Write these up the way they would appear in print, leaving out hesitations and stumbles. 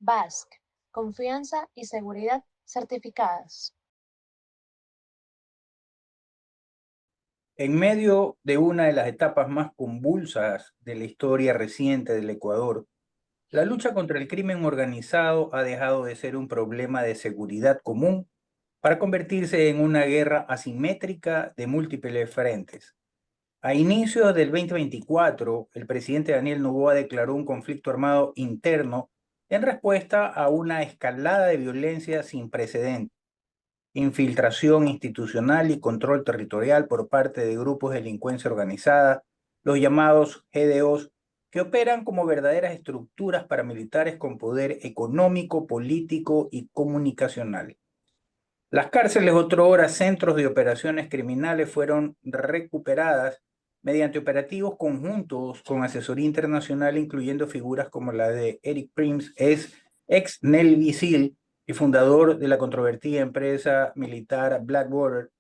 BASC, confianza y seguridad certificadas. En medio de una de las etapas más convulsas de la historia reciente del Ecuador, la lucha contra el crimen organizado ha dejado de ser un problema de seguridad común para convertirse en una guerra asimétrica de múltiples frentes. A inicios del 2024, el presidente Daniel Noboa declaró un conflicto armado interno en respuesta a una escalada de violencia sin precedentes, infiltración institucional y control territorial por parte de grupos de delincuencia organizada, los llamados GDOs, que operan como verdaderas estructuras paramilitares con poder económico, político y comunicacional. Las cárceles, otrora centros de operaciones criminales, fueron recuperadas mediante operativos conjuntos con asesoría internacional, incluyendo figuras como la de Eric Prince, ex Navy SEAL y fundador de la controvertida empresa militar Blackwater.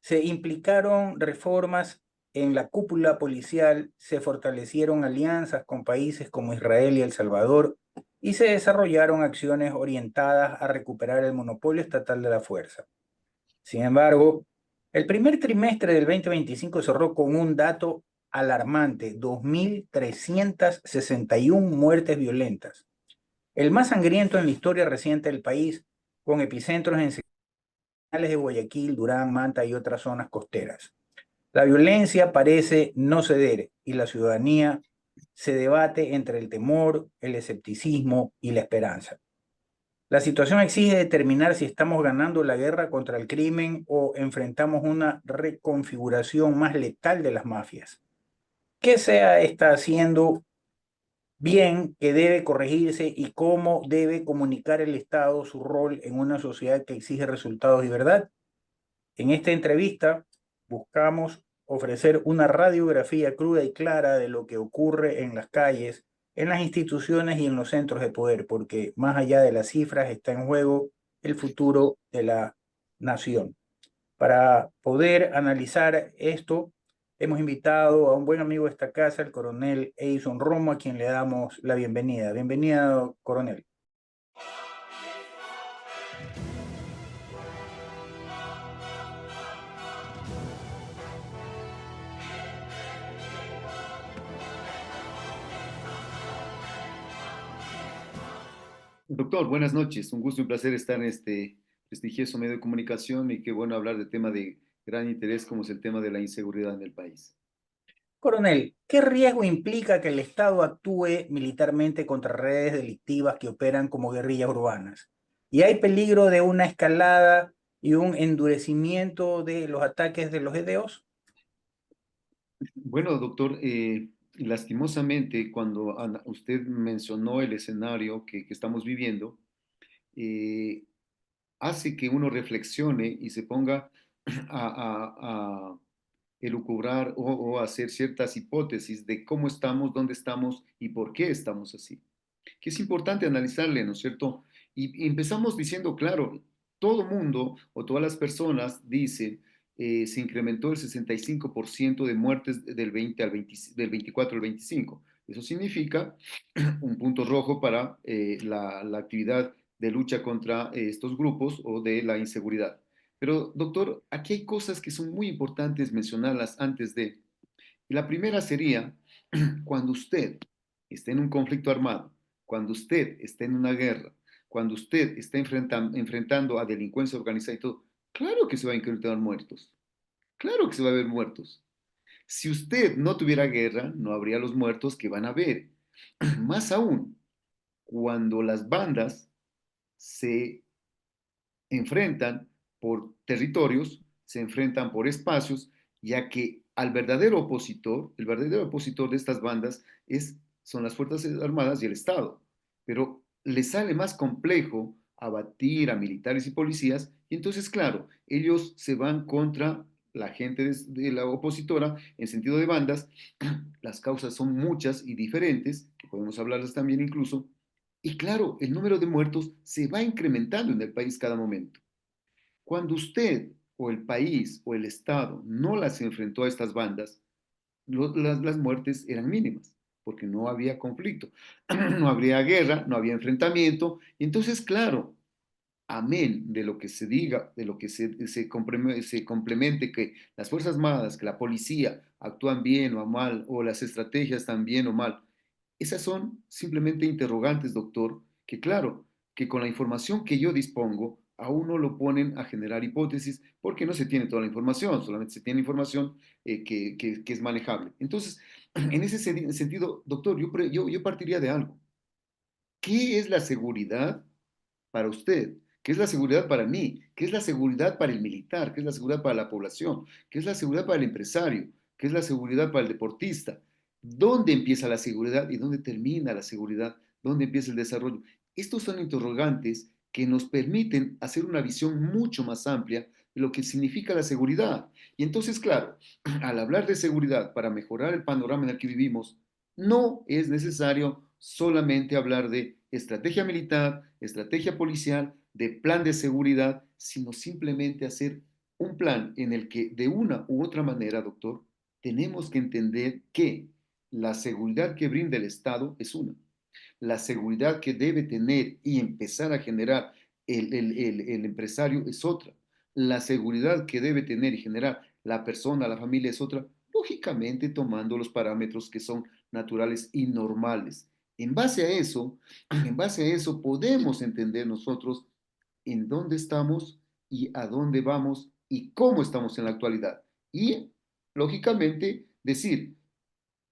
Se implicaron reformas en la cúpula policial, se fortalecieron alianzas con países como Israel y El Salvador y se desarrollaron acciones orientadas a recuperar el monopolio estatal de la fuerza. Sin embargo, el primer trimestre del 2025 cerró con un dato alarmante: 2.361 muertes violentas, el más sangriento en la historia reciente del país, con epicentros en de Guayaquil, Durán, Manta y otras zonas costeras. La violencia parece no ceder y la ciudadanía se debate entre el temor, el escepticismo y la esperanza. La situación exige determinar si estamos ganando la guerra contra el crimen o enfrentamos una reconfiguración más letal de las mafias. ¿Qué se está haciendo bien, que debe corregirse y cómo debe comunicar el Estado su rol en una sociedad que exige resultados y verdad? En esta entrevista buscamos ofrecer una radiografía cruda y clara de lo que ocurre en las calles, en las instituciones y en los centros de poder, porque más allá de las cifras está en juego el futuro de la nación. Para poder analizar esto, hemos invitado a un buen amigo de esta casa, el coronel Edison Romo, a quien le damos la bienvenida. Bienvenida, coronel. Doctor, buenas noches. Un gusto y un placer estar en este prestigioso medio de comunicación y qué bueno hablar de tema de gran interés como es el tema de la inseguridad en el país. Coronel, ¿qué riesgo implica que el Estado actúe militarmente contra redes delictivas que operan como guerrillas urbanas? ¿Y hay peligro de una escalada y un endurecimiento de los ataques de los EDOs? Bueno, doctor, lastimosamente cuando usted mencionó el escenario que estamos viviendo, eh, hace que uno reflexione y se ponga a elucubrar o hacer ciertas hipótesis de cómo estamos, dónde estamos y por qué estamos así. Que es importante analizarle, ¿no es cierto? Y empezamos diciendo, claro, todo mundo o todas las personas dicen, se incrementó el 65% de muertes del 20 al 20 del 24 al 25. Eso significa un punto rojo para la actividad de lucha contra estos grupos o de la inseguridad. Pero, doctor, aquí hay cosas que son muy importantes mencionarlas antes de. La primera sería cuando usted esté en un conflicto armado, cuando usted esté en una guerra, cuando usted está enfrentando a delincuencia organizada y todo, claro que se va a incrementar muertos, claro que se va a haber muertos. Si usted no tuviera guerra, no habría los muertos que van a haber. Más aún, cuando las bandas se enfrentan por territorios, se enfrentan por espacios, ya que al verdadero opositor, el verdadero opositor de estas bandas son las Fuerzas Armadas y el Estado. Pero les sale más complejo abatir a militares y policías, y entonces, claro, ellos se van contra la gente de la opositora en sentido de bandas. Las causas son muchas y diferentes, que podemos hablarlas también incluso, y claro, el número de muertos se va incrementando en el país cada momento. Cuando usted o el país o el Estado no las enfrentó a estas bandas, las muertes eran mínimas. porque no había conflicto, no habría guerra, no había enfrentamiento. Y entonces, claro, amén de lo que se diga, de lo que se complemente, que las Fuerzas Armadas, que la policía actúan bien o mal, o las estrategias están bien o mal. Esas son simplemente interrogantes, doctor, que claro, que con la información que yo dispongo, a uno lo ponen a generar hipótesis porque no se tiene toda la información, solamente se tiene información que es manejable. Entonces, en ese sentido, doctor, yo partiría de algo. ¿Qué es la seguridad para usted? ¿Qué es la seguridad para mí? ¿Qué es la seguridad para el militar? ¿Qué es la seguridad para la población? ¿Qué es la seguridad para el empresario? ¿Qué es la seguridad para el deportista? ¿Dónde empieza la seguridad y dónde termina la seguridad? ¿Dónde empieza el desarrollo? Estos son interrogantes que nos permiten hacer una visión mucho más amplia de lo que significa la seguridad. Y entonces, claro, al hablar de seguridad para mejorar el panorama en el que vivimos, no es necesario solamente hablar de estrategia militar, estrategia policial, de plan de seguridad, sino simplemente hacer un plan en el que de una u otra manera, doctor, tenemos que entender que la seguridad que brinda el Estado es una. La seguridad que debe tener y empezar a generar el empresario es otra. La seguridad que debe tener y generar la persona, la familia es otra, lógicamente tomando los parámetros que son naturales y normales. En base a eso, en base a eso podemos entender nosotros en dónde estamos y a dónde vamos y cómo estamos en la actualidad. Y, lógicamente, decir,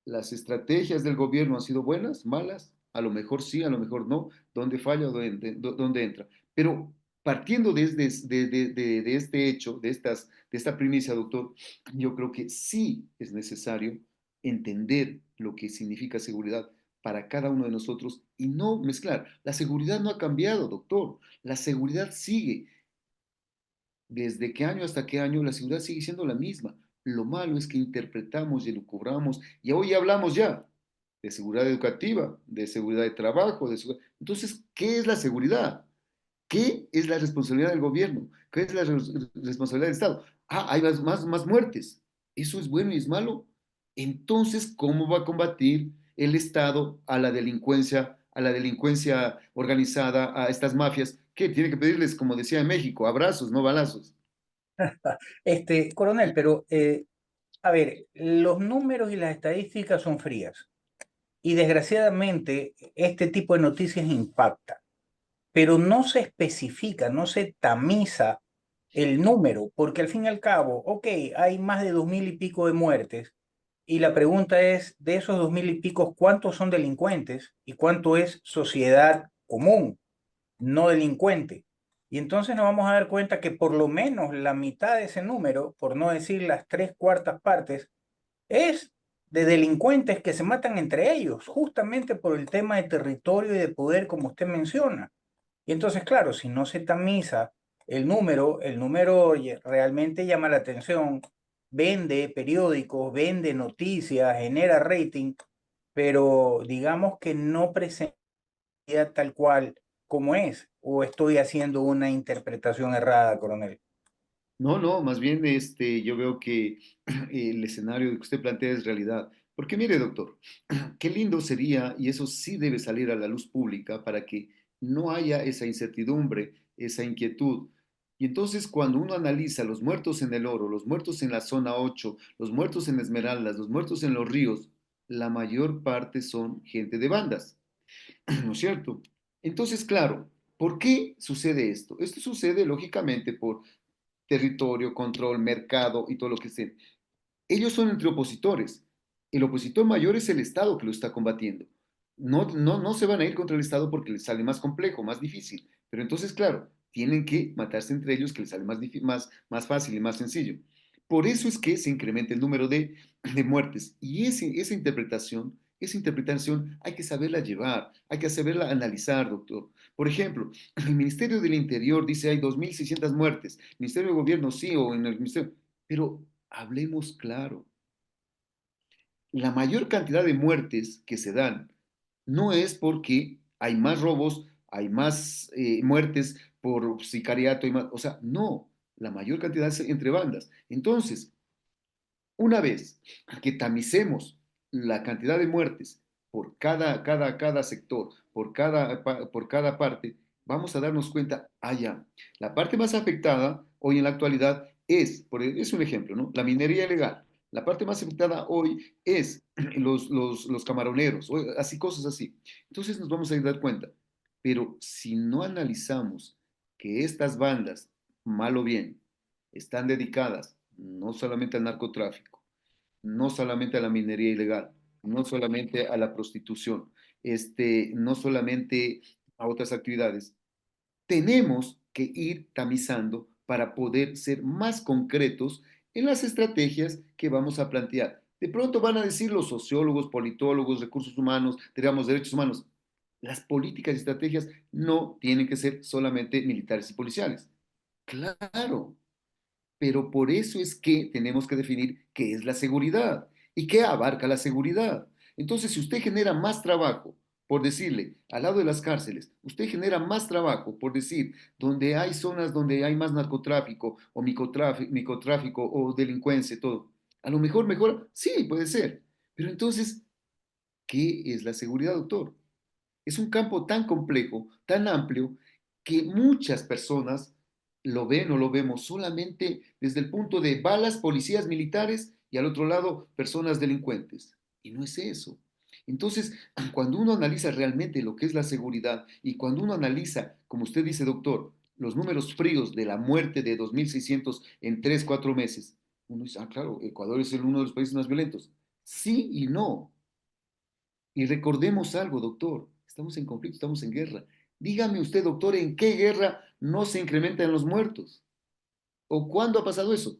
¿las estrategias del gobierno han sido buenas, malas? A lo mejor sí, a lo mejor no. ¿Dónde falla o dónde entra? Pero partiendo de este hecho, de esta primicia, doctor, yo creo que sí es necesario entender lo que significa seguridad para cada uno de nosotros y no mezclar. La seguridad no ha cambiado, doctor. La seguridad sigue. Desde qué año hasta qué año la seguridad sigue siendo la misma. Lo malo es que interpretamos y elucubramos y hoy hablamos ya de seguridad educativa, de seguridad de trabajo, Entonces, ¿qué es la seguridad? ¿Qué es la responsabilidad del gobierno? ¿Qué es la responsabilidad del Estado? Ah, hay más muertes. ¿Eso es bueno y es malo? Entonces, ¿cómo va a combatir el Estado a la delincuencia organizada, a estas mafias? ¿Qué? Tiene que pedirles, como decía en México, abrazos, no balazos. Coronel, pero a ver, los números y las estadísticas son frías y desgraciadamente este tipo de noticias impacta, pero no se especifica, no se tamiza el número, porque al fin y al cabo, ok, hay más de 2000 y pico de muertes, y la pregunta es, de esos 2000 y pico, ¿cuántos son delincuentes y cuánto es sociedad común, no delincuente? Y entonces nos vamos a dar cuenta que por lo menos la mitad de ese número, por no decir las tres cuartas partes, es de delincuentes que se matan entre ellos, justamente por el tema de territorio y de poder, como usted menciona. Y entonces, claro, si no se tamiza el número oye, realmente llama la atención, vende periódicos, vende noticias, genera rating, pero digamos que no presenta tal cual como es, o estoy haciendo una interpretación errada, coronel. No, no, más bien yo veo que el escenario que usted plantea es realidad. Porque mire, doctor, qué lindo sería, y eso sí debe salir a la luz pública para que no haya esa incertidumbre, esa inquietud. Y entonces cuando uno analiza los muertos en el Oro, los muertos en la zona 8, los muertos en Esmeraldas, los muertos en los ríos, la mayor parte son gente de bandas, ¿no es cierto? Entonces, claro, ¿por qué sucede esto? Esto sucede lógicamente por territorio, control, mercado y todo lo que sea. Ellos son entre opositores. El opositor mayor es el Estado que lo está combatiendo. No se van a ir contra el Estado porque les sale más complejo, más difícil. Pero entonces, claro, tienen que matarse entre ellos que les sale más fácil y más sencillo. Por eso es que se incrementa el número de muertes. Y esa interpretación hay que saberla llevar, hay que saberla analizar, doctor. Por ejemplo, el Ministerio del Interior dice hay 2.600 muertes. El Ministerio de Gobierno sí, o en el Ministerio. Pero hablemos claro. La mayor cantidad de muertes que se dan no es porque hay más robos, hay más muertes por sicariato y más, o sea, no, la mayor cantidad es entre bandas. Entonces, una vez que tamicemos la cantidad de muertes por cada sector, por cada parte, vamos a darnos cuenta, ya, la parte más afectada hoy en la actualidad es un ejemplo, ¿no? La minería ilegal. La parte más afectada hoy es los camaroneros, así cosas así. Entonces nos vamos a dar cuenta. Pero si no analizamos que estas bandas, mal o bien, están dedicadas no solamente al narcotráfico, no solamente a la minería ilegal, no solamente a la prostitución, no solamente a otras actividades, tenemos que ir tamizando para poder ser más concretos en las estrategias que vamos a plantear. De pronto van a decir los sociólogos, politólogos, recursos humanos, digamos, derechos humanos, las políticas y estrategias no tienen que ser solamente militares y policiales. Claro, pero por eso es que tenemos que definir qué es la seguridad y qué abarca la seguridad. Entonces, si usted genera más trabajo, por decirle, al lado de las cárceles, usted genera más trabajo, por decir, donde hay zonas donde hay más narcotráfico o microtráfico o delincuencia, todo. A lo mejor mejora, sí, puede ser. Pero entonces, ¿qué es la seguridad, doctor? Es un campo tan complejo, tan amplio, que muchas personas lo ven o lo vemos solamente desde el punto de balas, policías militares y al otro lado personas delincuentes. Y no es eso. Entonces, cuando uno analiza realmente lo que es la seguridad y cuando uno analiza, como usted dice, doctor, los números fríos de la muerte de 2.600 en 3 4 meses, uno dice, claro, Ecuador es uno de los países más violentos. Sí y no. Y recordemos algo, doctor, estamos en conflicto, estamos en guerra. Dígame usted, doctor, ¿en qué guerra no se incrementan los muertos? ¿O cuándo ha pasado eso?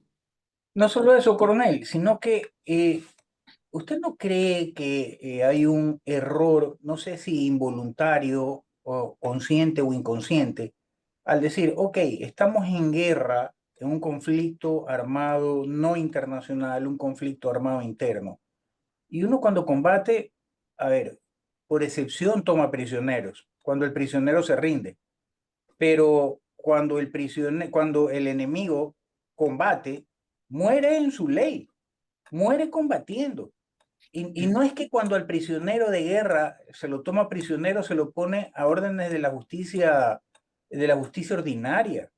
No solo eso, coronel, sino que ¿usted no cree que hay un error, no sé si involuntario o consciente o inconsciente, al decir, ok, estamos en guerra, en un conflicto armado no internacional, un conflicto armado interno? Y uno cuando combate, a ver, por excepción toma prisioneros, cuando el prisionero se rinde, pero cuando el enemigo combate, muere en su ley, muere combatiendo. Y no es que cuando al prisionero de guerra se lo toma prisionero, se lo pone a órdenes de la justicia ordinaria.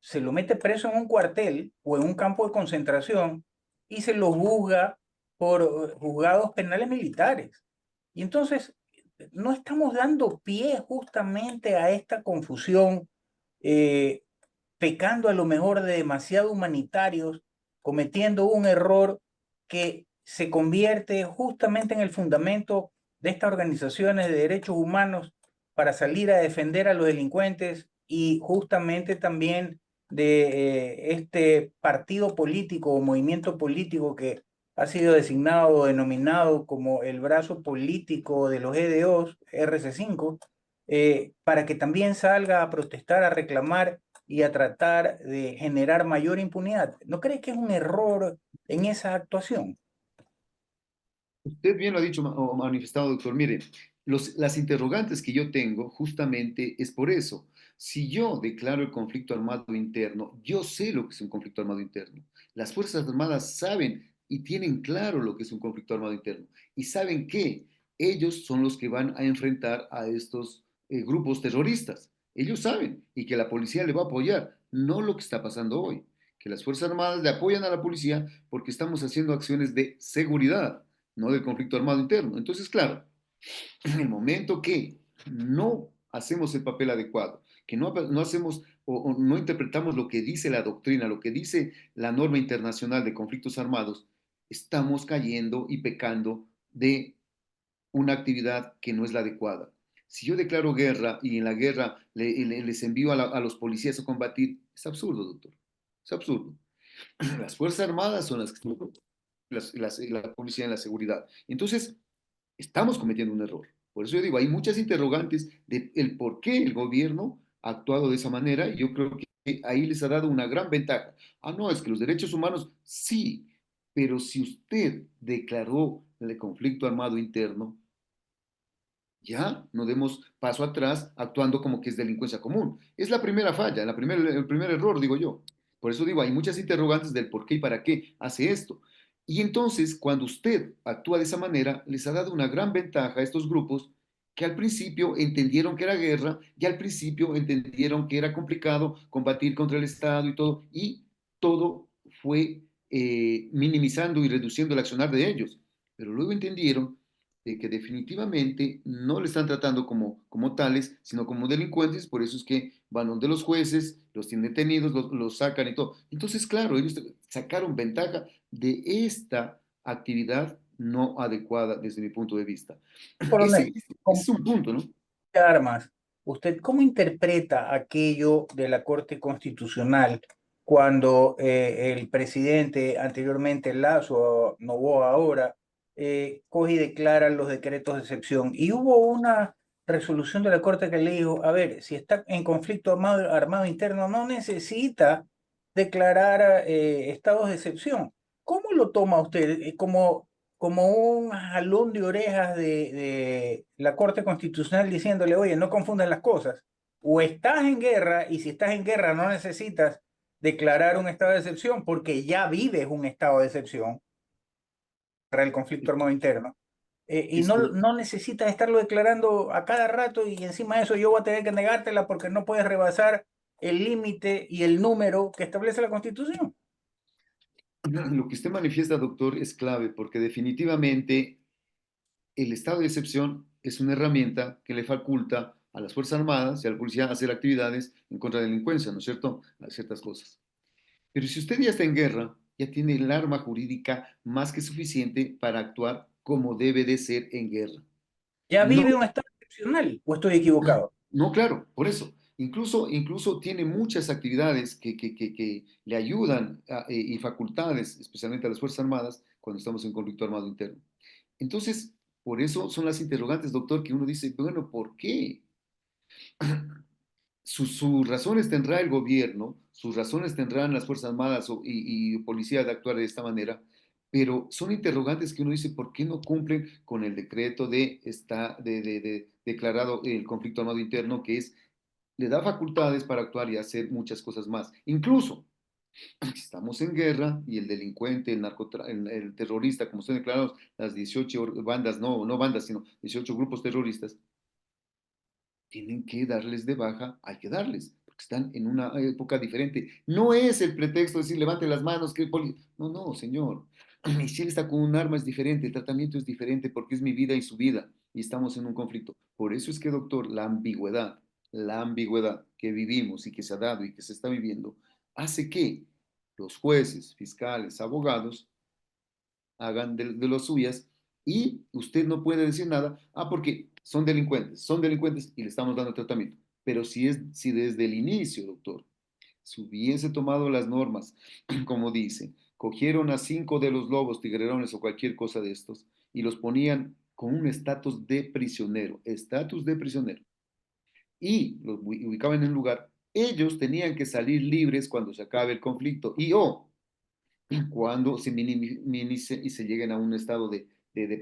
Se lo mete preso en un cuartel o en un campo de concentración y se lo juzga por juzgados penales militares. Y entonces no estamos dando pie justamente a esta confusión, eh, pecando a lo mejor de demasiado humanitarios, cometiendo un error que se convierte justamente en el fundamento de estas organizaciones de derechos humanos para salir a defender a los delincuentes y justamente también de este partido político o movimiento político que ha sido designado o denominado como el brazo político de los EDOs, RC5, para que también salga a protestar, a reclamar y a tratar de generar mayor impunidad. ¿No cree que es un error en esa actuación? Usted bien lo ha dicho o manifestado, doctor. Mire, las interrogantes que yo tengo justamente es por eso. Si yo declaro el conflicto armado interno, yo sé lo que es un conflicto armado interno. Las Fuerzas Armadas saben y tienen claro lo que es un conflicto armado interno. Y saben que ellos son los que van a enfrentar a estos grupos terroristas. Ellos saben y que la policía le va a apoyar, no lo que está pasando hoy. Que las Fuerzas Armadas le apoyan a la policía porque estamos haciendo acciones de seguridad, no del conflicto armado interno. Entonces, claro, en el momento que no hacemos el papel adecuado, que no hacemos o no interpretamos lo que dice la doctrina, lo que dice la norma internacional de conflictos armados, estamos cayendo y pecando de una actividad que no es la adecuada. Si yo declaro guerra y en la guerra les envío a los policías a combatir, es absurdo, doctor. Es absurdo. Las Fuerzas Armadas son las que están, la policía en la seguridad. Entonces, estamos cometiendo un error. Por eso yo digo, hay muchas interrogantes de el por qué el gobierno ha actuado de esa manera y yo creo que ahí les ha dado una gran ventaja. No, es que los derechos humanos, sí, pero si usted declaró el conflicto armado interno, ya no demos paso atrás actuando como que es delincuencia común. Es la primera falla, el primer error, digo yo. Por eso digo, hay muchas interrogantes del por qué y para qué hace esto. Y entonces, cuando usted actúa de esa manera, les ha dado una gran ventaja a estos grupos que al principio entendieron que era guerra y al principio entendieron que era complicado combatir contra el Estado y todo fue minimizando y reduciendo el accionar de ellos. Pero luego entendieron de que definitivamente no le están tratando como tales, sino como delincuentes, por eso es que van donde los jueces, los tienen detenidos, los sacan y todo. Entonces, claro, ellos sacaron ventaja de esta actividad no adecuada desde mi punto de vista. Coronel, Ese con es un punto, ¿no? armas, ¿usted cómo interpreta aquello de la Corte Constitucional cuando el presidente, anteriormente Lazo, Noboa ahora, coge y declara los decretos de excepción? Y hubo una resolución de la Corte que le dijo, a ver, si está en conflicto armado interno, no necesita declarar estados de excepción. ¿Cómo lo toma usted? Como un jalón de orejas de la Corte Constitucional diciéndole, oye, no confundas las cosas. O estás en guerra y si estás en guerra no necesitas declarar un estado de excepción porque ya vives un estado de excepción para el conflicto armado interno. Y no, Esto, no necesitas estarlo declarando a cada rato y encima de eso yo voy a tener que negártela porque no puedes rebasar el límite y el número que establece la Constitución. lo que usted manifiesta, doctor, es clave porque definitivamente el estado de excepción es una herramienta que le faculta a las Fuerzas Armadas y a la policía a hacer actividades en contra de la delincuencia, ¿no es cierto? A ciertas cosas. Pero si usted ya está en guerra, ya tiene el arma jurídica más que suficiente para actuar como debe de ser en guerra. Ya No, vive un estado excepcional, o estoy equivocado. no, claro, por eso. Incluso tiene muchas actividades que le ayudan y facultades, especialmente a las Fuerzas Armadas, cuando estamos en conflicto armado interno. Entonces, por eso son las interrogantes, doctor, que uno dice, bueno, ¿por qué? Sus razones tendrá el gobierno, sus razones tendrán las Fuerzas Armadas y policía de actuar de esta manera, pero son interrogantes que uno dice, ¿por qué no cumplen con el decreto de declarado el conflicto armado interno, que es, le da facultades para actuar y hacer muchas cosas más? Incluso, si estamos en guerra y el delincuente, el terrorista, como están declarados las 18 bandas, no bandas, sino 18 grupos terroristas, tienen que darles de baja, hay que darles, porque están en una época diferente. No es el pretexto de decir levante las manos, que no, no, señor. Y si él está con un arma es diferente, el tratamiento es diferente porque es mi vida y su vida y estamos en un conflicto. Por eso es que, doctor, la ambigüedad que vivimos y que se ha dado y que se está viviendo, hace que los jueces, fiscales, abogados hagan de los suyas y usted no puede decir nada, porque son delincuentes y le estamos dando tratamiento. Pero si desde el inicio, doctor, si hubiese tomado las normas, como dice, cogieron a 5 de los lobos, tigrerones o cualquier cosa de estos y los ponían con un estatus de prisionero, y los ubicaban en un lugar, ellos tenían que salir libres cuando se acabe el conflicto cuando se minimice y se lleguen a un estado de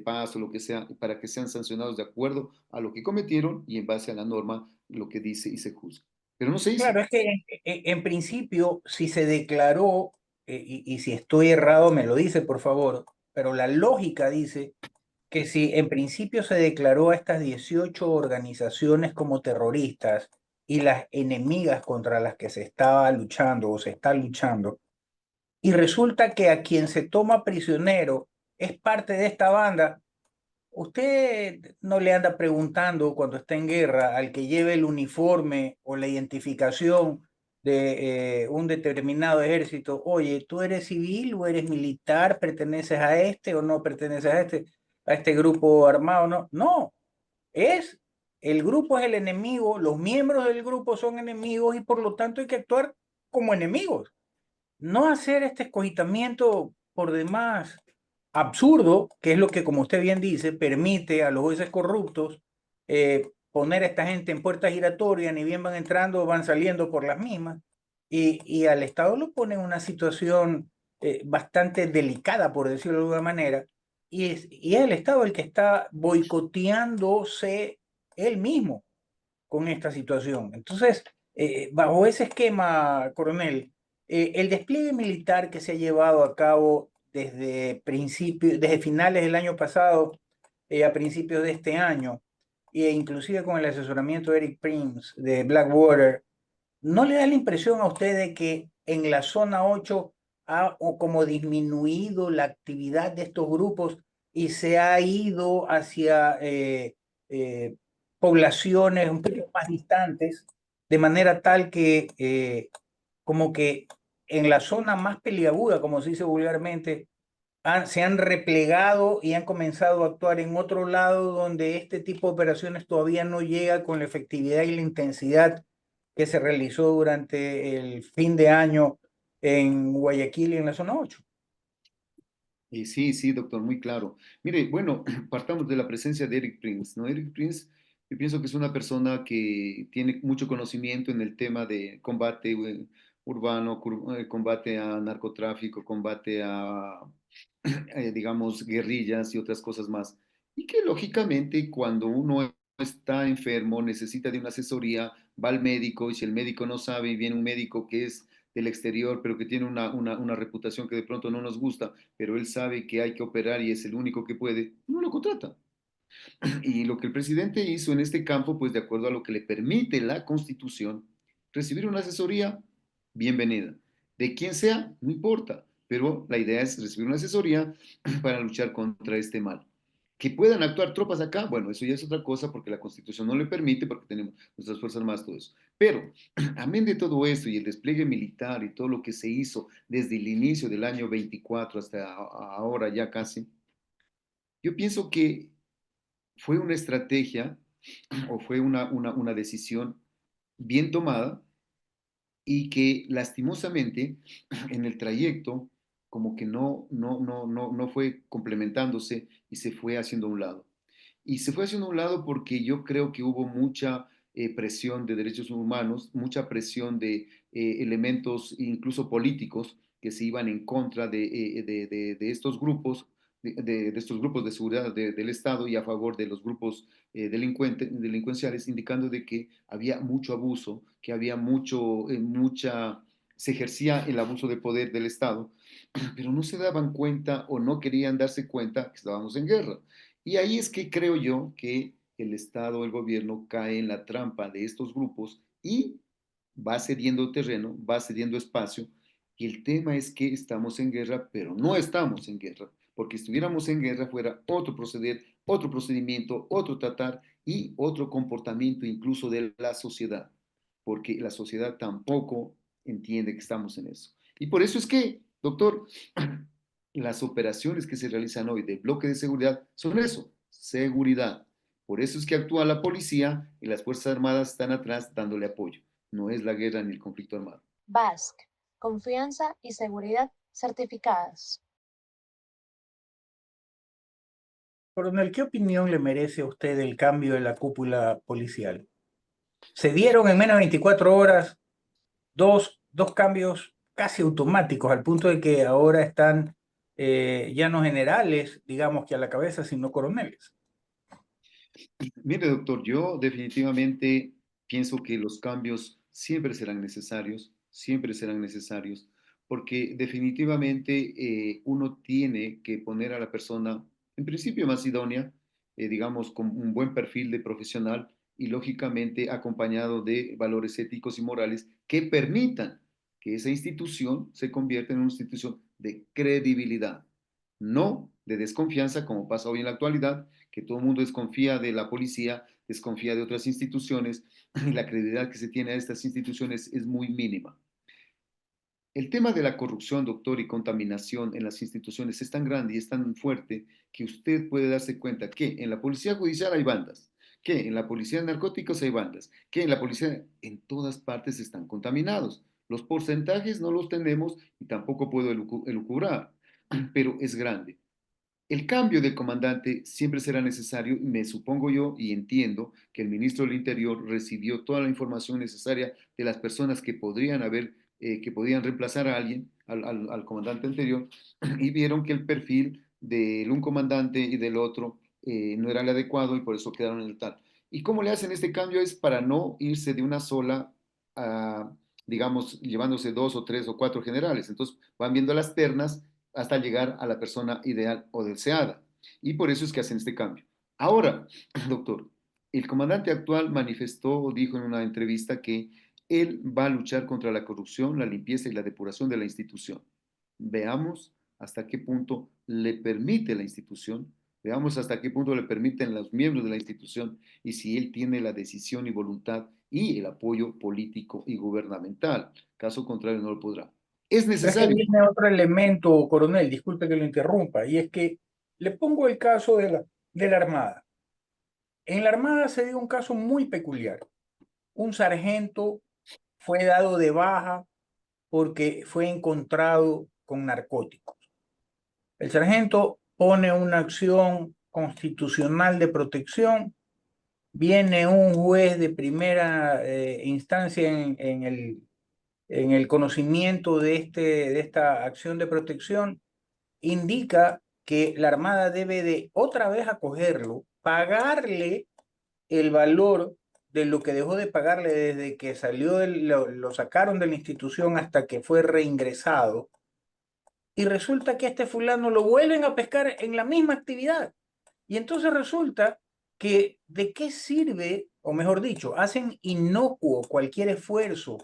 paz o lo que sea, para que sean sancionados de acuerdo a lo que cometieron y en base a la norma, lo que dice y se juzga. Pero no se hizo. Claro, es que en principio, si se declaró, y si estoy errado me lo dice, por favor, pero la lógica dice que si en principio se declaró a estas 18 organizaciones como terroristas y las enemigas contra las que se estaba luchando o se está luchando, y resulta que a quien se toma prisionero es parte de esta banda, usted no le anda preguntando cuando está en guerra al que lleve el uniforme o la identificación de un determinado ejército, oye, ¿tú eres civil o eres militar? ¿Perteneces a este o no perteneces a este grupo armado? No, no, es el grupo es el enemigo, los miembros del grupo son enemigos y por lo tanto hay que actuar como enemigos. No hacer este escogitamiento por demás absurdo, que es lo que, como usted bien dice, permite a los jueces corruptos poner a esta gente en puerta giratoria, ni bien van entrando, van saliendo por las mismas, y al Estado lo pone en una situación bastante delicada, por decirlo de alguna manera, y es el Estado el que está boicoteándose él mismo con esta situación. Entonces, bajo ese esquema, coronel, el despliegue militar que se ha llevado a cabo desde finales del año pasado a principios de este año, e inclusive con el asesoramiento de Eric Prince de Blackwater, ¿no le da la impresión a usted de que en la zona 8 ha como disminuido la actividad de estos grupos y se ha ido hacia eh, poblaciones un poco más distantes, de manera tal que como que en la zona más peliaguda, como se dice vulgarmente, se han replegado y han comenzado a actuar en otro lado donde este tipo de operaciones todavía no llega con la efectividad y la intensidad que se realizó durante el fin de año en Guayaquil y en la zona 8? Sí, sí, doctor, muy claro. Mire, bueno, partamos de la presencia de Eric Prince, ¿no? Eric Prince, yo pienso que es una persona que tiene mucho conocimiento en el tema de combate urbano, combate a narcotráfico, combate a, digamos, guerrillas y otras cosas más. Y que lógicamente cuando uno está enfermo, necesita de una asesoría, va al médico y si el médico no sabe y viene un médico que es del exterior, pero que tiene una reputación que de pronto no nos gusta, pero él sabe que hay que operar y es el único que puede, no lo contrata. Y lo que el presidente hizo en este campo, pues de acuerdo a lo que le permite la Constitución, recibir una asesoría, bienvenida. De quien sea, no importa, pero la idea es recibir una asesoría para luchar contra este mal. Que puedan actuar tropas acá, bueno, eso ya es otra cosa porque la Constitución no le permite, porque tenemos nuestras Fuerzas Armadas, todo eso. Pero, amén de todo esto y el despliegue militar y todo lo que se hizo desde el inicio del año 24 hasta ahora ya casi, yo pienso que fue una estrategia o fue una decisión bien tomada y que lastimosamente en el trayecto como que no fue complementándose y se fue haciendo a un lado. Y se fue haciendo a un lado porque yo creo que hubo mucha presión de derechos humanos, mucha presión de elementos incluso políticos que se iban en contra de estos grupos, de estos grupos de seguridad del Estado y a favor de los grupos delincuenciales, indicando de que había mucho abuso, que había se ejercía el abuso de poder del Estado, pero no se daban cuenta o no querían darse cuenta que estábamos en guerra. Y ahí es que creo yo que el Estado, el gobierno cae en la trampa de estos grupos y va cediendo terreno, va cediendo espacio. Y el tema es que estamos en guerra, pero no estamos en guerra, porque si estuviéramos en guerra fuera otro proceder, otro procedimiento, otro tratar y otro comportamiento incluso de la sociedad, porque la sociedad tampoco entiende que estamos en eso. Y por eso es que, doctor, las operaciones que se realizan hoy de bloque de seguridad son eso, seguridad. Por eso es que actúa la policía y las Fuerzas Armadas están atrás dándole apoyo. No es la guerra ni el conflicto armado. BASC, confianza y seguridad certificadas. Coronel, ¿qué opinión le merece a usted el cambio de la cúpula policial? Se dieron en menos de 24 horas dos cambios casi automáticos, al punto de que ahora están ya no generales, digamos que a la cabeza, sino coroneles. Mire, doctor, yo definitivamente pienso que los cambios siempre serán necesarios, porque definitivamente uno tiene que poner a la persona, en principio más idónea, digamos, con un buen perfil de profesional y lógicamente acompañado de valores éticos y morales que permitan que esa institución se convierta en una institución de credibilidad, no de desconfianza, como pasa hoy en la actualidad, que todo el mundo desconfía de la policía, desconfía de otras instituciones y la credibilidad que se tiene a estas instituciones es muy mínima. El tema de la corrupción, doctor, y contaminación en las instituciones es tan grande y es tan fuerte que usted puede darse cuenta que en la policía judicial hay bandas, que en la policía de narcóticos hay bandas, que en la policía en todas partes están contaminados. Los porcentajes no los tenemos y tampoco puedo elucubrar, pero es grande. El cambio del comandante siempre será necesario, me supongo yo y entiendo que el ministro del Interior recibió toda la información necesaria de las personas que podrían que podían reemplazar a alguien, al comandante anterior, y vieron que el perfil de un comandante y del otro no era el adecuado y por eso quedaron en el tal. ¿Y cómo le hacen este cambio? Es para no irse de una sola, digamos, llevándose dos o tres o cuatro generales. Entonces van viendo las ternas hasta llegar a la persona ideal o deseada. Y por eso es que hacen este cambio. Ahora, doctor, el comandante actual manifestó o dijo en una entrevista que él va a luchar contra la corrupción, la limpieza y la depuración de la institución. Veamos hasta qué punto le permite la institución, veamos hasta qué punto le permiten los miembros de la institución y si él tiene la decisión y voluntad y el apoyo político y gubernamental. Caso contrario, no lo podrá. Es Pero es que necesario. viene otro elemento, coronel, disculpe que lo interrumpa, y es que le pongo el caso de la Armada. En la Armada se dio un caso muy peculiar. Un sargento fue dado de baja porque fue encontrado con narcóticos. El sargento pone una acción constitucional de protección, viene un juez de primera instancia en el conocimiento de esta acción de protección, indica que la Armada debe de otra vez acogerlo, pagarle el valor de lo que dejó de pagarle desde que salió, lo sacaron de la institución hasta que fue reingresado, y resulta que a este fulano lo vuelven a pescar en la misma actividad. Y entonces resulta que de qué sirve, o mejor dicho, hacen inocuo cualquier esfuerzo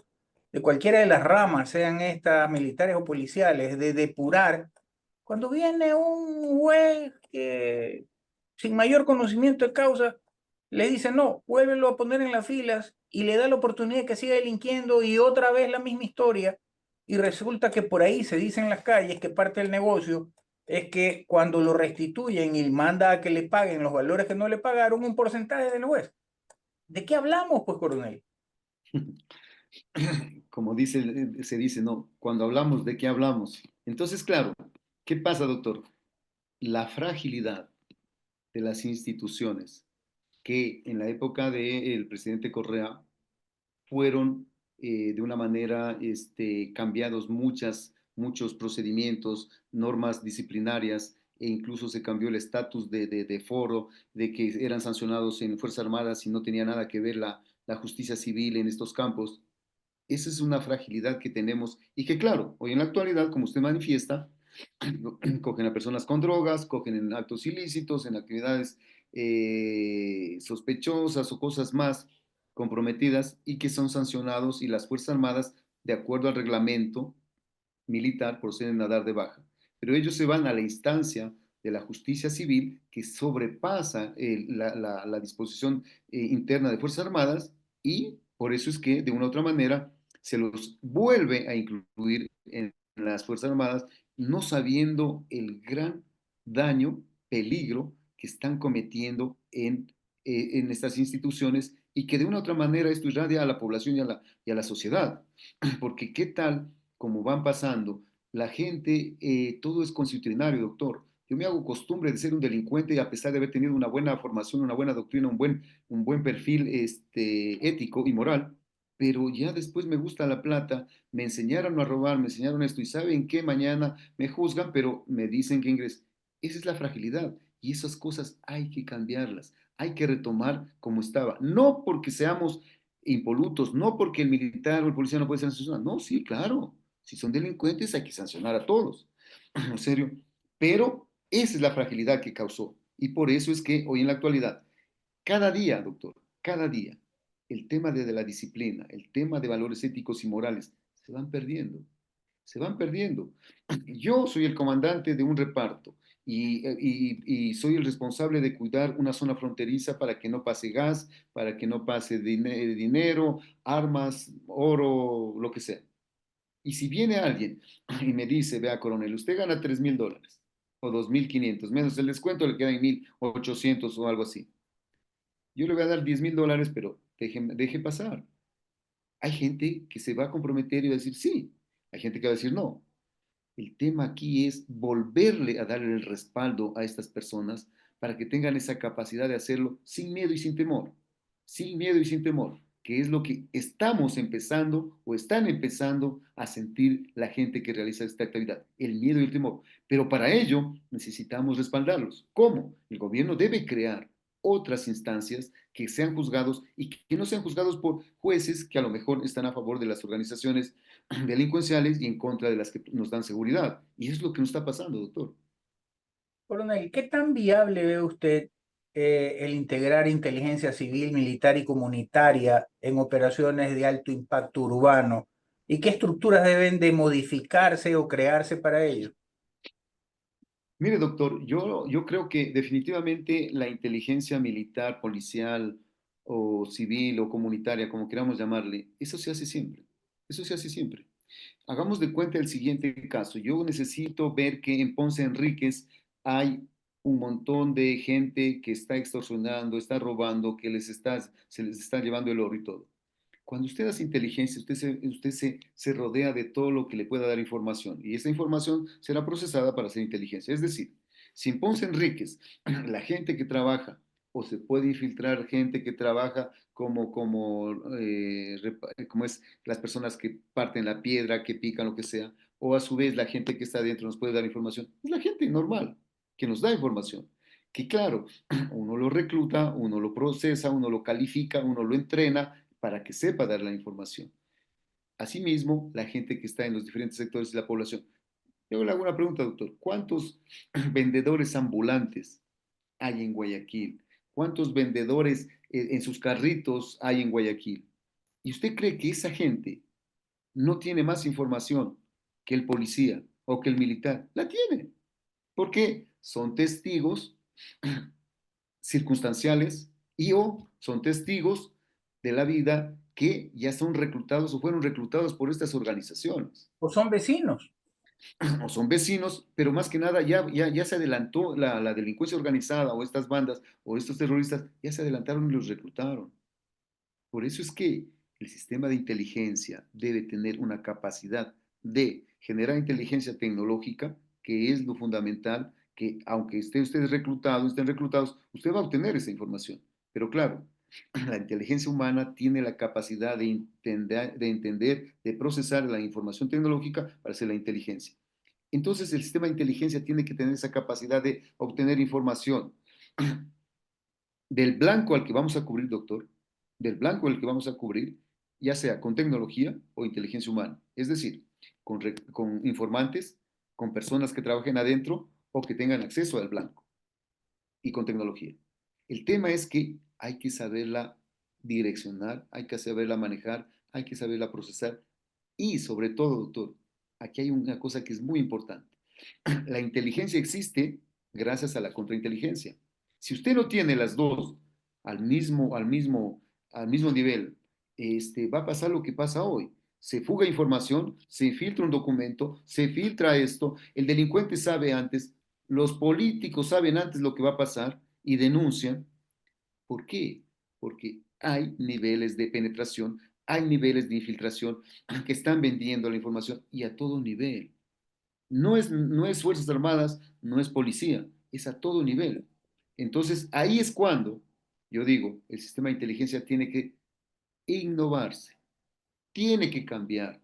de cualquiera de las ramas, sean estas militares o policiales, de depurar, cuando viene un juez que sin mayor conocimiento de causa le dice no, vuélvelo a poner en las filas y le da la oportunidad de que siga delinquiendo y otra vez la misma historia. Y resulta que por ahí se dice en las calles que parte del negocio es que cuando lo restituyen y manda a que le paguen los valores que no le pagaron, un porcentaje del juez. ¿De qué hablamos, pues, coronel? Como dice, se dice, no, cuando hablamos, ¿de qué hablamos? Entonces, claro, ¿qué pasa, doctor? La fragilidad de las instituciones que en la época del presidente Correa fueron de una manera cambiados muchos procedimientos, normas disciplinarias e incluso se cambió el estatus de foro, de que eran sancionados en Fuerzas Armadas y no tenía nada que ver la justicia civil en estos campos. Esa es una fragilidad que tenemos y que claro, hoy en la actualidad, como usted manifiesta, cogen a personas con drogas, cogen en actos ilícitos, en actividades sospechosas o cosas más comprometidas y que son sancionados y las Fuerzas Armadas, de acuerdo al reglamento militar, proceden a dar de baja. Pero ellos se van a la instancia de la justicia civil que sobrepasa la disposición interna de Fuerzas Armadas y por eso es que de una u otra manera se los vuelve a incluir en las Fuerzas Armadas, no sabiendo el gran daño, peligro que están cometiendo en estas instituciones y que de una u otra manera esto irradia a la población y a la sociedad. Porque qué tal, como van pasando, la gente, todo es consuetudinario, doctor. Yo me hago costumbre de ser un delincuente a pesar de haber tenido una buena formación, una buena doctrina, un buen perfil ético y moral, pero ya después me gusta la plata, me enseñaron a robar, me enseñaron esto y saben que mañana me juzgan, pero me dicen que ingreso. Esa es la fragilidad y esas cosas hay que cambiarlas, hay que retomar como estaba, no porque seamos impolutos, no porque el militar o el policía no puede ser sancionado, no, sí, claro, si son delincuentes hay que sancionar a todos, en serio, pero esa es la fragilidad que causó y por eso es que hoy en la actualidad, cada día, doctor, cada día, el tema de la disciplina, el tema de valores éticos y morales se van perdiendo, se van perdiendo. Yo soy el comandante de un reparto y soy el responsable de cuidar una zona fronteriza para que no pase gas, para que no pase dinero, armas, oro, lo que sea. Y si viene alguien y me dice, vea, coronel, usted gana $3,000 o 2,500, menos el descuento le quedan 1,800 o algo así. Yo le voy a dar $10,000, pero deje pasar. Hay gente que se va a comprometer y va a decir sí. Hay gente que va a decir no. El tema aquí es volverle a darle el respaldo a estas personas para que tengan esa capacidad de hacerlo sin miedo y sin temor. Sin miedo y sin temor, que es lo que estamos empezando o están empezando a sentir la gente que realiza esta actividad, el miedo y el temor. Pero para ello necesitamos respaldarlos. ¿Cómo? El gobierno debe crear otras instancias que sean juzgados y que no sean juzgados por jueces que a lo mejor están a favor de las organizaciones delincuenciales y en contra de las que nos dan seguridad. Y eso es lo que nos está pasando, doctor. Coronel, ¿qué tan viable ve usted el integrar inteligencia civil, militar y comunitaria en operaciones de alto impacto urbano? ¿Y qué estructuras deben de modificarse o crearse para ello? Mire, doctor, yo creo que definitivamente la inteligencia militar, policial o civil o comunitaria, como queramos llamarle, eso se hace siempre. Eso se hace siempre. Hagamos de cuenta el siguiente caso. Yo necesito ver que en Ponce Enríquez hay un montón de gente que está extorsionando, está robando, se les está llevando el oro y todo. Cuando usted hace inteligencia, se rodea de todo lo que le pueda dar información y esa información será procesada para hacer inteligencia. Es decir, si en Ponce Enríquez la gente que trabaja o se puede infiltrar gente que trabaja como es las personas que parten la piedra, que pican, lo que sea, o a su vez la gente que está adentro nos puede dar información, es la gente normal que nos da información. Que claro, uno lo recluta, uno lo procesa, uno lo califica, uno lo entrena para que sepa dar la información. Asimismo, la gente que está en los diferentes sectores de la población. Yo le hago una pregunta, doctor. ¿Cuántos vendedores ambulantes hay en Guayaquil? ¿Cuántos vendedores en sus carritos hay en Guayaquil? ¿Y usted cree que esa gente no tiene más información que el policía o que el militar? La tiene, porque son testigos circunstanciales y o son testigos de la vida que ya son reclutados o fueron reclutados por estas organizaciones. ¿O son vecinos? O son vecinos, pero más que nada ya se adelantó la delincuencia organizada o estas bandas o estos terroristas, ya se adelantaron y los reclutaron. Por eso es que el sistema de inteligencia debe tener una capacidad de generar inteligencia tecnológica, que es lo fundamental, que aunque esté usted reclutado, estén reclutados, usted va a obtener esa información. Pero claro, la inteligencia humana tiene la capacidad de procesar la información tecnológica para hacer la inteligencia. Entonces, el sistema de inteligencia tiene que tener esa capacidad de obtener información del blanco al que vamos a cubrir, doctor, del blanco al que vamos a cubrir, ya sea con tecnología o inteligencia humana. Es decir, con informantes, con personas que trabajen adentro o que tengan acceso al blanco y con tecnología. El tema es que hay que saberla direccionar, hay que saberla manejar, hay que saberla procesar y sobre todo, doctor, aquí hay una cosa que es muy importante. La inteligencia existe gracias a la contrainteligencia. Si usted no tiene las dos al mismo, al mismo, al mismo nivel, va a pasar lo que pasa hoy. Se fuga información, se filtra un documento, se filtra esto, el delincuente sabe antes, los políticos saben antes lo que va a pasar y denuncian. ¿Por qué? Porque hay niveles de penetración, hay niveles de infiltración que están vendiendo la información y a todo nivel. No es Fuerzas Armadas, no es policía, es a todo nivel. Entonces, ahí es cuando, yo digo, el sistema de inteligencia tiene que innovarse, tiene que cambiar,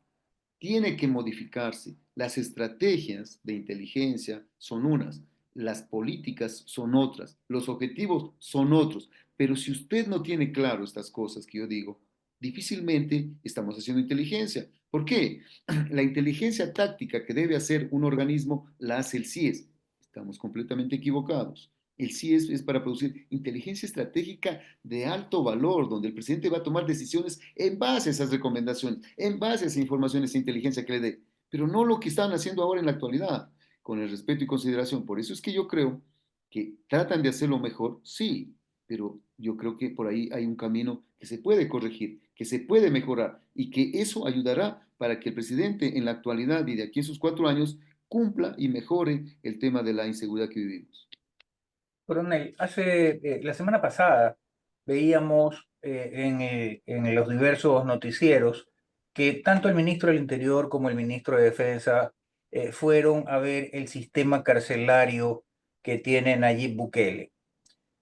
tiene que modificarse. Las estrategias de inteligencia son unas, las políticas son otras, los objetivos son otros. Pero si usted no tiene claro estas cosas que yo digo, difícilmente estamos haciendo inteligencia. ¿Por qué? La inteligencia táctica que debe hacer un organismo la hace el CIES. Estamos completamente equivocados. El CIES es para producir inteligencia estratégica de alto valor, donde el presidente va a tomar decisiones en base a esas recomendaciones, en base a esa información, esa inteligencia que le dé, pero no lo que están haciendo ahora en la actualidad, con el respeto y consideración. Por eso es que yo creo que tratan de hacerlo mejor, sí, pero yo creo que por ahí hay un camino que se puede corregir, que se puede mejorar y que eso ayudará para que el presidente en la actualidad y de aquí a sus 4 años cumpla y mejore el tema de la inseguridad que vivimos. Coronel, la semana pasada veíamos en los diversos noticieros que tanto el ministro del Interior como el ministro de Defensa fueron a ver el sistema carcelario que tiene Nayib Bukele.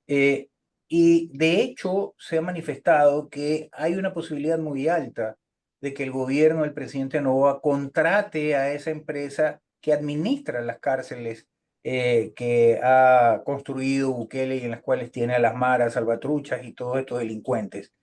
Eh, y de hecho se ha manifestado que hay una posibilidad muy alta de que el gobierno del presidente Noboa contrate a esa empresa que administra las cárceles que ha construido Bukele y en las cuales tiene a las maras, salvatruchas y todos estos delincuentes.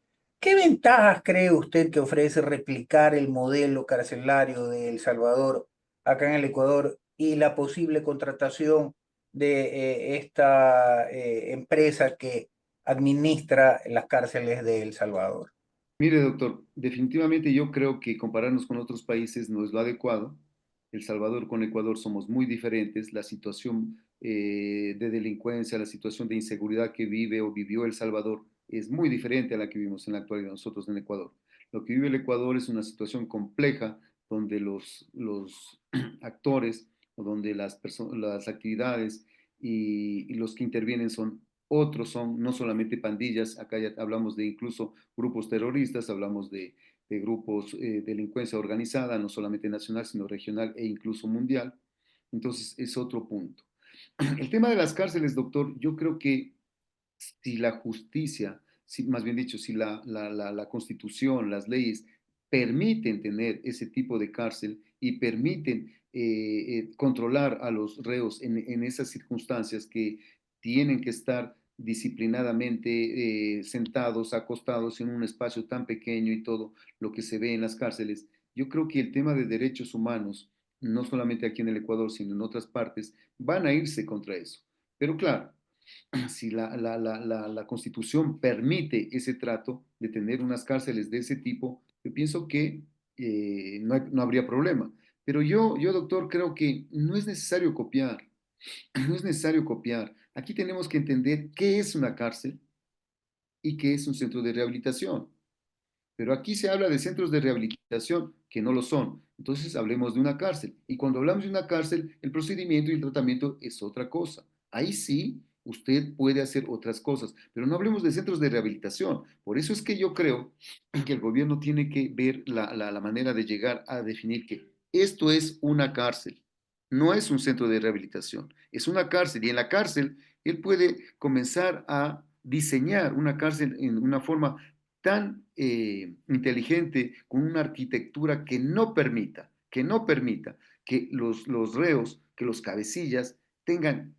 ¿Qué ventajas cree usted que ofrece replicar el modelo carcelario de El Salvador acá en el Ecuador y la posible contratación de esta empresa que administra las cárceles de El Salvador? Mire, doctor, definitivamente yo creo que compararnos con otros países no es lo adecuado. El Salvador con Ecuador somos muy diferentes. La situación de delincuencia, la situación de inseguridad que vive o vivió El Salvador es muy diferente a la que vivimos en la actualidad nosotros en Ecuador. Lo que vive el Ecuador es una situación compleja donde los actores o donde las actividades y los que intervienen son otros, son no solamente pandillas, acá ya hablamos de incluso grupos terroristas, hablamos de grupos de delincuencia organizada, no solamente nacional, sino regional e incluso mundial. Entonces, es otro punto. El tema de las cárceles, doctor, yo creo que si la justicia, si, más bien dicho, si la constitución, las leyes permiten tener ese tipo de cárcel y permiten controlar a los reos en esas circunstancias que tienen que estar disciplinadamente sentados, acostados en un espacio tan pequeño y todo lo que se ve en las cárceles, yo creo que el tema de derechos humanos, no solamente aquí en el Ecuador, sino en otras partes, van a irse contra eso. Pero claro, si la Constitución permite ese trato de tener unas cárceles de ese tipo, yo pienso que no habría problema. Pero yo, doctor, creo que no es necesario copiar, no es necesario copiar. Aquí tenemos que entender qué es una cárcel y qué es un centro de rehabilitación. Pero aquí se habla de centros de rehabilitación que no lo son. Entonces hablemos de una cárcel. Y cuando hablamos de una cárcel, el procedimiento y el tratamiento es otra cosa. Ahí sí, usted puede hacer otras cosas, pero no hablemos de centros de rehabilitación. Por eso es que yo creo que el gobierno tiene que ver la manera de llegar a definir que esto es una cárcel, no es un centro de rehabilitación, es una cárcel. Y en la cárcel, él puede comenzar a diseñar una cárcel en una forma tan inteligente, con una arquitectura que no permita que los reos, que los cabecillas tengan,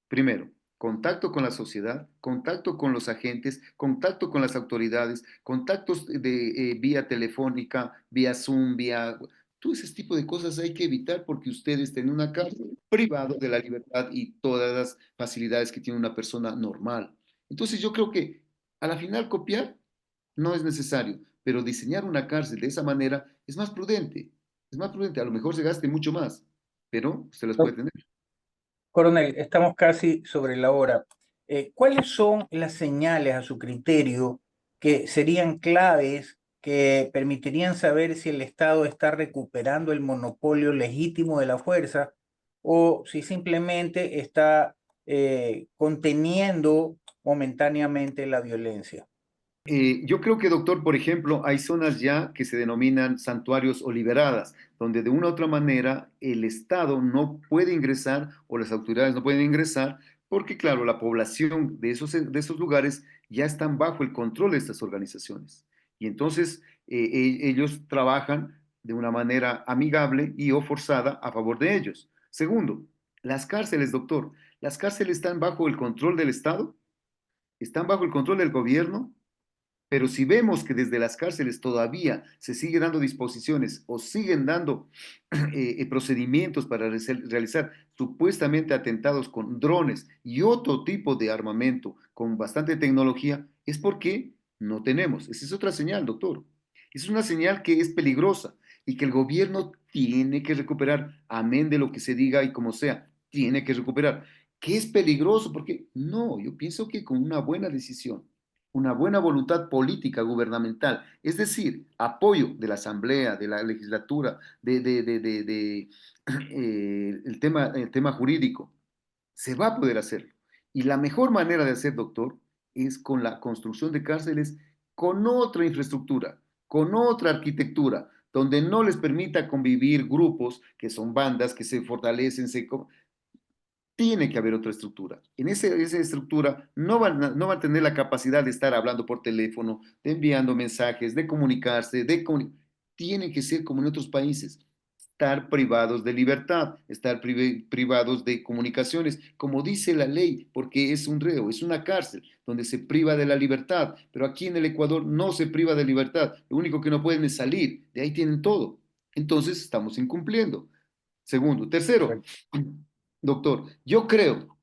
primero, contacto con la sociedad, contacto con los agentes, contacto con las autoridades, contactos de vía telefónica, vía Zoom, vía... Todo ese tipo de cosas hay que evitar porque usted está en una cárcel privado de la libertad y todas las facilidades que tiene una persona normal. Entonces yo creo que a la final copiar no es necesario, pero diseñar una cárcel de esa manera es más prudente, a lo mejor se gaste mucho más, pero se las puede tener. Coronel, estamos casi sobre la hora. ¿Cuáles son las señales a su criterio que serían claves que permitirían saber si el Estado está recuperando el monopolio legítimo de la fuerza o si simplemente está conteniendo momentáneamente la violencia? Yo creo que, doctor, por ejemplo, hay zonas ya que se denominan santuarios o liberadas, donde de una u otra manera el Estado no puede ingresar o las autoridades no pueden ingresar, porque, claro, la población de esos lugares ya están bajo el control de estas organizaciones. Y entonces ellos trabajan de una manera amigable y o forzada a favor de ellos. Segundo, las cárceles, doctor, las cárceles están bajo el control del Estado, están bajo el control del gobierno, pero si vemos que desde las cárceles todavía se sigue dando disposiciones o siguen dando procedimientos para realizar supuestamente atentados con drones y otro tipo de armamento con bastante tecnología, es porque no tenemos. Esa es otra señal, doctor. Es una señal que es peligrosa y que el gobierno tiene que recuperar, amén de lo que se diga y como sea, tiene que recuperar. ¿Qué es peligroso? Porque no, yo pienso que con una buena decisión, una buena voluntad política gubernamental, es decir, apoyo de la Asamblea, de la legislatura, el tema jurídico, se va a poder hacerlo. Y la mejor manera de hacer, doctor, es con la construcción de cárceles con otra infraestructura, con otra arquitectura, donde no les permita convivir grupos que son bandas, que se fortalecen, tiene que haber otra estructura. En esa estructura no va a tener la capacidad de estar hablando por teléfono, de enviando mensajes, de comunicarse, tiene que ser como en otros países. estar privados de libertad, estar privados de comunicaciones, como dice la ley, porque es un reo, es una cárcel donde se priva de la libertad, pero aquí en el Ecuador no se priva de libertad, lo único que no pueden es salir, de ahí tienen todo. Entonces estamos incumpliendo. Segundo. Tercero, Correcto. doctor, yo creo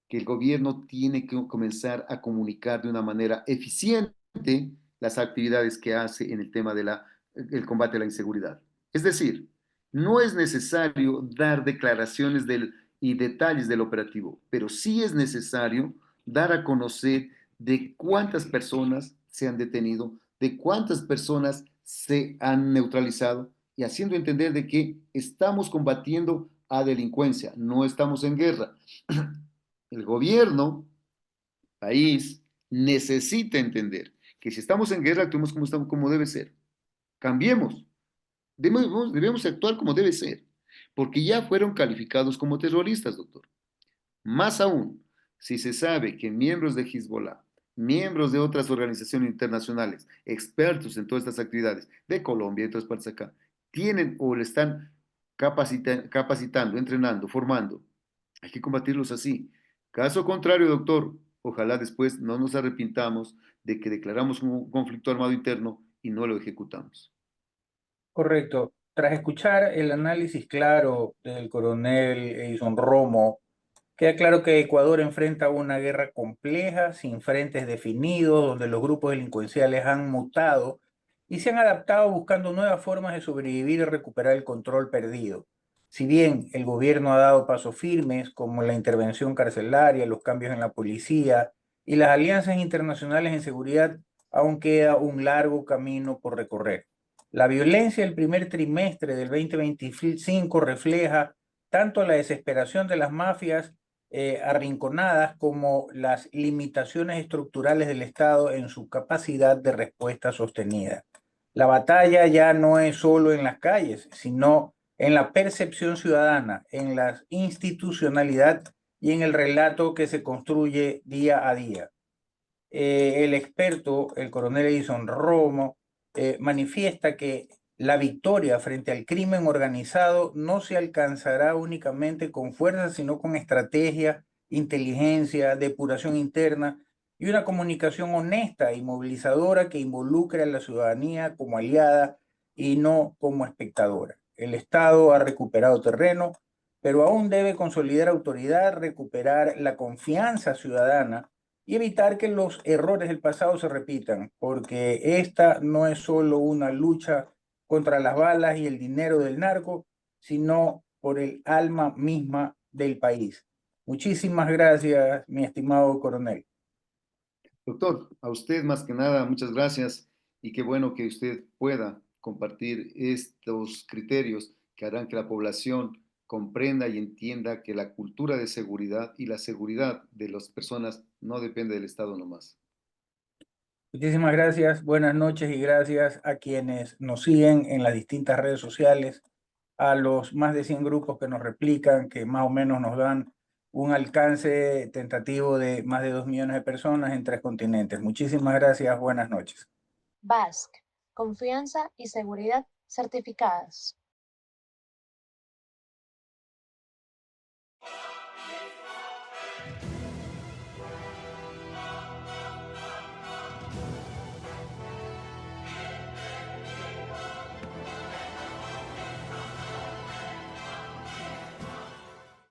que el gobierno tiene que comenzar a comunicar de una manera eficiente las actividades que hace en el tema el combate a la inseguridad. Es decir, no es necesario dar declaraciones y detalles del operativo, pero sí es necesario dar a conocer de cuántas personas se han detenido, de cuántas personas se han neutralizado y haciendo entender de que estamos combatiendo a delincuencia, no estamos en guerra. El gobierno, país, necesita entender que si estamos en guerra, actuemos como debe ser. Cambiemos. Debemos actuar como debe ser, porque ya fueron calificados como terroristas, doctor. Más aún, si se sabe que miembros de Hezbollah, miembros de otras organizaciones internacionales, expertos en todas estas actividades, de Colombia y de otras partes acá, tienen o le están capacitando, entrenando, formando, hay que combatirlos así. Caso contrario, doctor, ojalá después no nos arrepintamos de que declaramos un conflicto armado interno y no lo ejecutamos. Correcto. Tras escuchar el análisis claro del coronel Edison Romo, queda claro que Ecuador enfrenta una guerra compleja, sin frentes definidos, donde los grupos delincuenciales han mutado y se han adaptado buscando nuevas formas de sobrevivir y recuperar el control perdido. Si bien el gobierno ha dado pasos firmes, como la intervención carcelaria, los cambios en la policía y las alianzas internacionales en seguridad, aún queda un largo camino por recorrer. La violencia del primer trimestre del 2025 refleja tanto la desesperación de las mafias arrinconadas como las limitaciones estructurales del Estado en su capacidad de respuesta sostenida. La batalla ya no es solo en las calles, sino en la percepción ciudadana, en la institucionalidad y en el relato que se construye día a día. El experto, el coronel Edison Romo, manifiesta que la victoria frente al crimen organizado no se alcanzará únicamente con fuerza, sino con estrategia, inteligencia, depuración interna y una comunicación honesta y movilizadora que involucre a la ciudadanía como aliada y no como espectadora. El Estado ha recuperado terreno, pero aún debe consolidar autoridad, recuperar la confianza ciudadana y evitar que los errores del pasado se repitan, porque esta no es solo una lucha contra las balas y el dinero del narco, sino por el alma misma del país. Muchísimas gracias, mi estimado coronel. Doctor, a usted más que nada, muchas gracias y qué bueno que usted pueda compartir estos criterios que harán que la población comprenda y entienda que la cultura de seguridad y la seguridad de las personas no depende del Estado nomás. Muchísimas gracias, buenas noches y gracias a quienes nos siguen en las distintas redes sociales, a los más de 100 grupos que nos replican, que más o menos nos dan un alcance tentativo de más de 2 millones de personas en 3 continentes. Muchísimas gracias, buenas noches. BASC, confianza y seguridad certificadas.